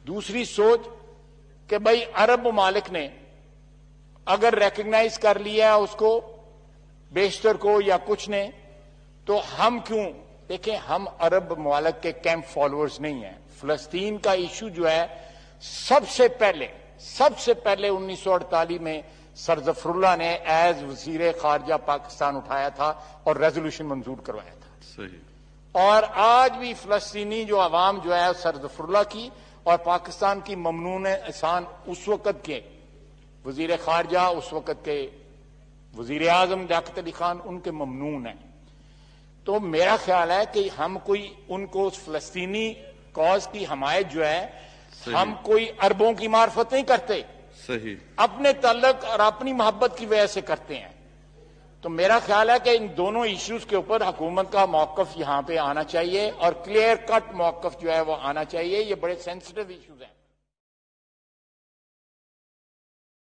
دوسری سوچ کہ بھائی عرب ممالک نے اگر ریکگنائز کر لیا اس کو بیشتر کو یا کچھ نے تو ہم کیوں؟ دیکھیں ہم عرب ممالک کے کیمپ فالوورز نہیں ہیں. فلسطین کا ایشو جو ہے سب سے پہلے 1948 میں سر ظفر اللہ نے ایز وزیر خارجہ پاکستان اٹھایا تھا اور ریزولوشن منظور کروایا تھا. صحیح. اور آج بھی فلسطینی جو عوام جو ہے سر ظفر اللہ کی اور پاکستان کی ممنون احسان اس وقت کے وزیر خارجہ، اس وقت کے وزیر اعظم لیاقت علی خان ان کے ممنون ہیں. تو میرا خیال ہے کہ ہم کوئی ان کو فلسطینی کاز کی حمایت جو ہے ہم کوئی عربوں کی معرفت نہیں کرتے، صحیح اپنے تعلق اور اپنی محبت کی وجہ سے کرتے ہیں. تو میرا خیال ہے کہ ان دونوں ایشوز کے اوپر حکومت کا موقف یہاں پہ آنا چاہیے اور کلیئر کٹ موقف جو ہے وہ آنا چاہیے. یہ بڑے سینسٹیو ایشوز ہیں.